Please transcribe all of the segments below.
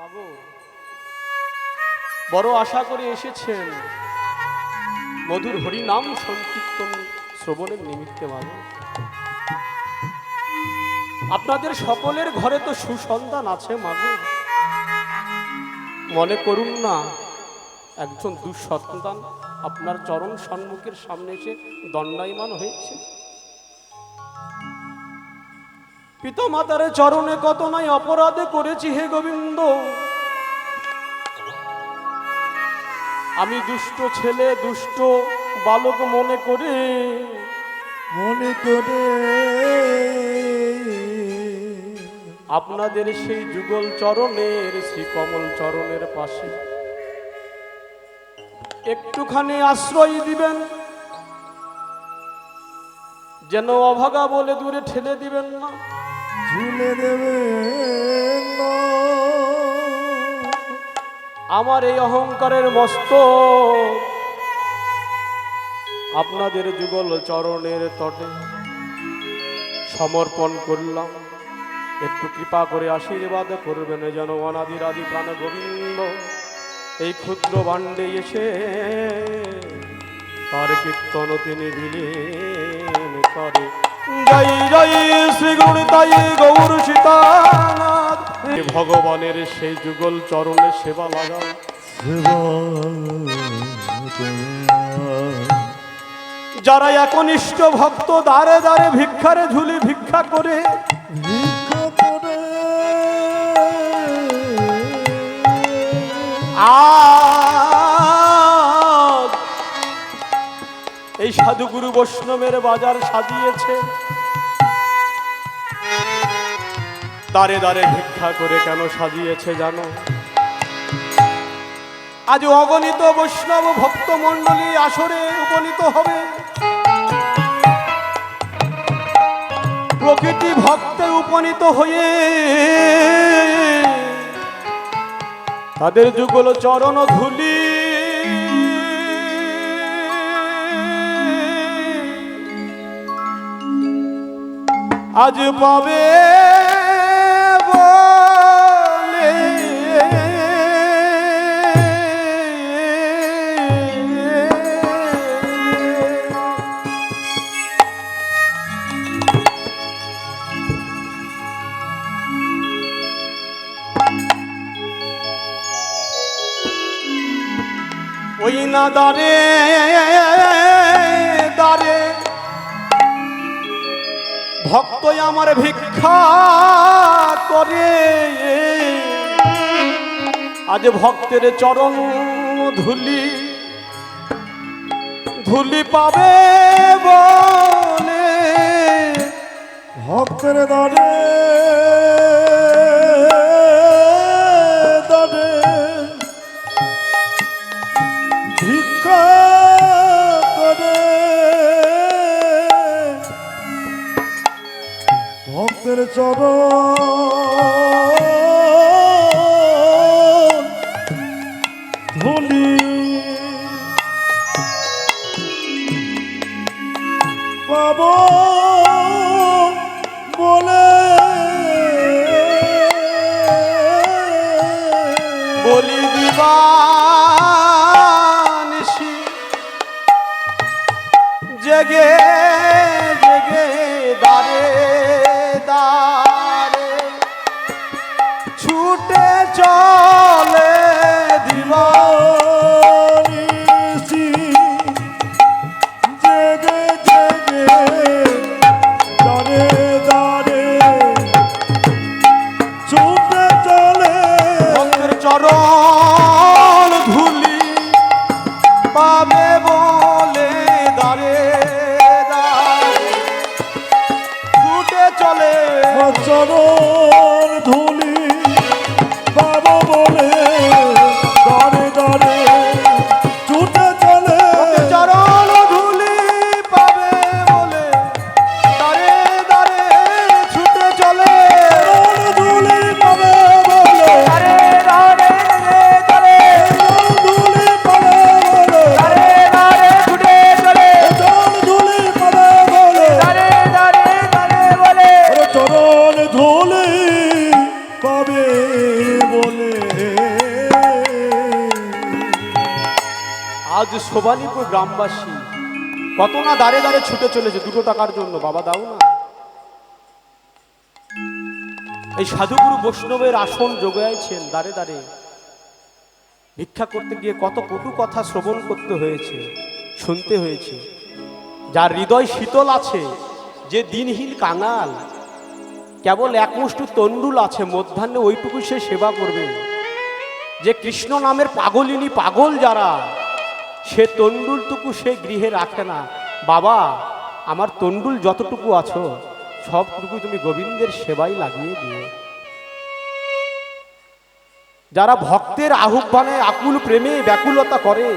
মাগো, বড় আশা করে এসেছেন মধুর হরি নাম সংকীর্তন শ্রবণের নিমিত্তে। মাগো, আপনাদের সকলের ঘরে তো সুসন্তান আছে। মাগো, মনে করুন না একজন দুঃসন্তান আপনার চরণ সম্মুখের সামনে এসে দণ্ডায়মান হয়েছে। পিতা মাতার চরণে কত নাই অপরাধে করেছি হে গোবিন্দ। আমি দুষ্ট ছেলে, দুষ্ট বালক মনে করে আপনাদের সেই যুগল চরণের শ্রী কমল চরণের পাশে একটুখানি আশ্রয় দিবেন, যেন অভাগা বলে দূরে ঠেলে দিবেন না, ঝুলে দেবেন না। আমার এই অহংকারের মস্ত আপনাদের যুগল চরণের তটে সমর্পণ করলাম। একটু কৃপা করে আশীর্বাদ করবেন, যেন অনাদির আদি প্রাণ গোবিন্দ এই ক্ষুদ্র ভাণ্ডে এসে তার কীর্তন তিনি বিলীন করে। জয় জয় শ্রী গুণিতাই গৌর সীতানাথ। ভগবানের সেই যুগল চরণে সেবা লাগান। যারা একনিষ্ঠ ভক্ত দ্বারে দ্বারে ভিক্ষারে ঝুলি ভিক্ষা করে আজ এই সাধুগুরু বৈষ্ণবের বাজার সাজিয়েছে, দ্বারে দ্বারে ভিক্ষা করে কেন সাজিয়েছে জানো? আজ অগণিত বৈষ্ণব ভক্ত মণ্ডলী আসরে উপনীত হবে, প্রকৃতি ভক্তে উপনীত হয়ে তাদের যুগল চরণ ধুলি আজ পাবে বলে। ওই না দাঁড়ে দাঁড়ে ভক্ত আমার ভিক্ষা করে, আজ ভক্তের চরণ ধুলি ধুলি পাবে বলে। ভক্তের দরে দরে ভিক্ষা করে, ভক্তের চরণ ধুলি পাবো বলে। বলি দিবানিশি জেগে জেগে দাঁড়ে দাঁড়ে ছুটে চলে দিবানিশি জেগে জেগে দাঁড়ে দাঁড়ে ছুটে চলে। ভক্তের চরণ ধুলি পাবে বলে দাঁড়ে দাঁড়ে ছুটে চলে। চরণ ধুলি পাবো বলে দাঁড়ে দাঁড়ে ছুটে চলে। চরণ ধুলি পাবে বলে দাঁড়ে দাঁড়ে ছুটে চলে। ধুলি পাবে বলে দাঁড়ে দাঁড়ে আজ শোভানীপুর গ্রামবাসী কত না দাঁড়ে দাঁড়ে ছুটে চলেছে 2 টাকার জন্য, বাবা দাও না। এই সাধুগুরু বৈষ্ণবের আসন জোগাইছেন, দাঁড়ে দাঁড়ে ভিক্ষা করতে গিয়ে কত কটু কথা শ্রবণ করতে হয়েছে, শুনতে হয়েছে। যার হৃদয় শীতল আছে, যে দিনহীন কাঙাল, কেবল এক মুষ্টি তন্ডুল আছে, মধ্যাহ্নে ওইটুকু সে সেবা করবে। যে কৃষ্ণ নামের পাগলিনী, পাগল যারা, সে তন্ডুলটুকু সে গৃহে রাখে না। বাবা, আমার তন্ডুল যতটুকু আছো সবটুকু তুমি গোবিন্দের সেবায় লাগিয়ে দিও। যারা ভক্তের আহ্বানে আকুল প্রেমে ব্যাকুলতা করে,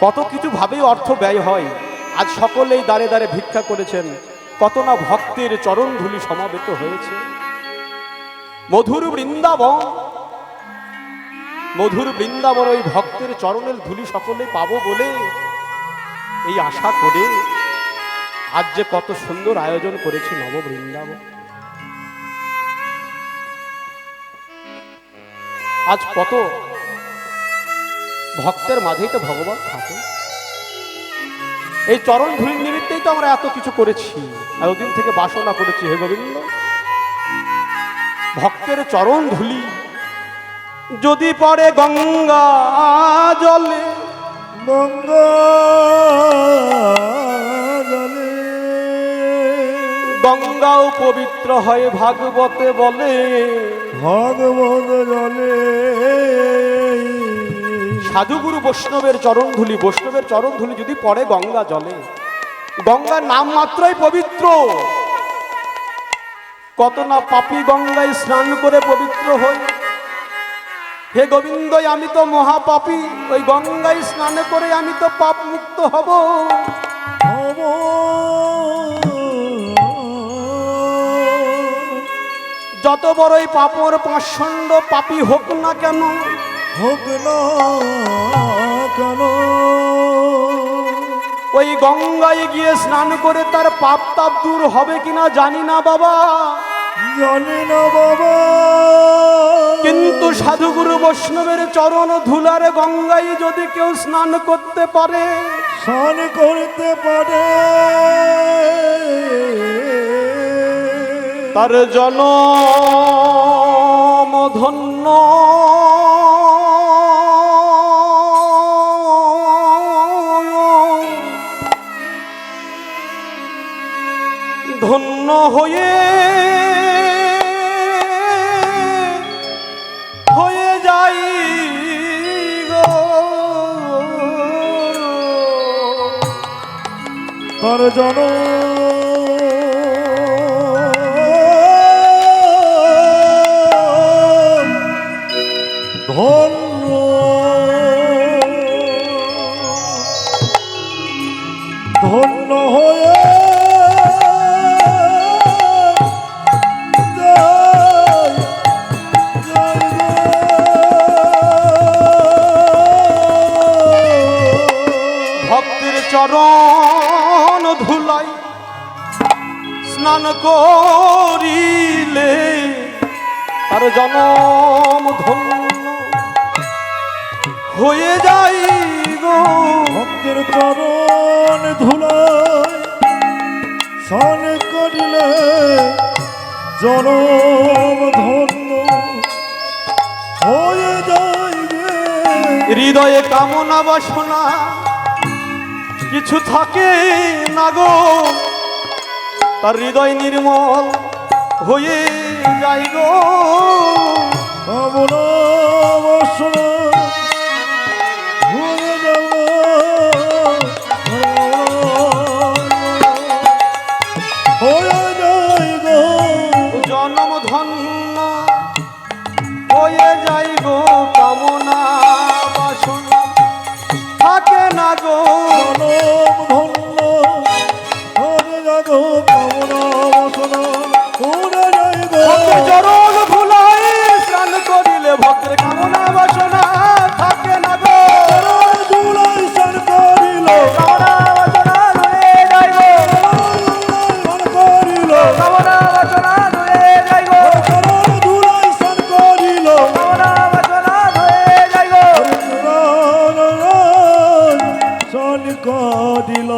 কত কিছু ভাবে অর্থ ব্যয় হয়। আজ সকলেই দাঁড়ে দাঁড়ে ভিক্ষা করেছেন, কত না ভক্তের চরণ ধুলি সমাবেত হয়েছে। মধুর বৃন্দাবন, মধুর বৃন্দাবন, ওই ভক্তের চরণের ধুলি সকলে পাবো বলে এই আশা করে আজ যে কত সুন্দর আয়োজন করেছে নব বৃন্দাবন। আজ কত ভক্তের মাঝেই তো ভগবান থাকে। এই চরণ ধুলির নিমিত্তেই তো আমরা এত কিছু করেছি, এতদিন থেকে বাসনা করেছি। হে গোবিন্দ, ভক্তের চরণ ধুলি যদি পড়ে গঙ্গা জলে, গঙ্গা জলে, গঙ্গাও পবিত্র হয় ভাগবতে বলে। ভাগবত জলে সাধুগুরু বৈষ্ণবের চরণ ধুলি, বৈষ্ণবের চরণ ধুলি যদি পড়ে গঙ্গা জলে, গঙ্গার নাম মাত্রই পবিত্র। কত না পাপী গঙ্গায় স্নান করে পবিত্র হই। হে গোবিন্দ, আমি তো মহাপাপী, ওই গঙ্গায় স্নান করে আমি তো পাপ মুক্ত হব। যত বড়ই পাপর পাষণ্ড পাপী হোক না কেন, হোক না কেন, ওই গঙ্গায় গিয়ে স্নান করে তার পাপ তাপ দূর হবে কিনা জানি না বাবা, জানি না বাবা। কিন্তু সাধুগুরু বৈষ্ণবের চরণ ধুলার গঙ্গায় যদি কেউ স্নান করতে পারে, স্নান করতে পারে, তার জনম ধন্য। ধন্য হয়ে যাই গো, তার জন ধন্য, ধন্য হয়ে ভক্তের চরণ ধুলাই স্নান করিলে তার জনম ধন্য হয়ে যাই গো। ভক্তের চরণ ধুলায় স্নান করিলে জনম ধন্য হয়ে যাইবে। হৃদয়ে কামনা বাসনা কিছু থাকে না গো, তার হৃদয় নির্মল হয়ে যাই গো। কামনা বাসনা হয়ে যাব, হয়ে যাই গো। জনম ধন্য হয়ে যাই গো, কামনা বাসনা থাকে না গো। জনম ধন্য হয়ে যাব, কামনা বাসনা হয়ে যাই গো। ভক্তের চরণ ধুলাই স্নান করিলে ভক্তের কামনা বাসনা থাকে না গো। চরণ ধুলায় স্নান করিলে কামনা বাসনা ধুয়ে যাই গো, স্নান করিলে কামনা বাসনা ধুয়ে যাই গো, চরণ ধুলায় স্নান করিলে কামনা বাসনা ধুয়ে যাই গো। হরে প্রাণ কাঁদিল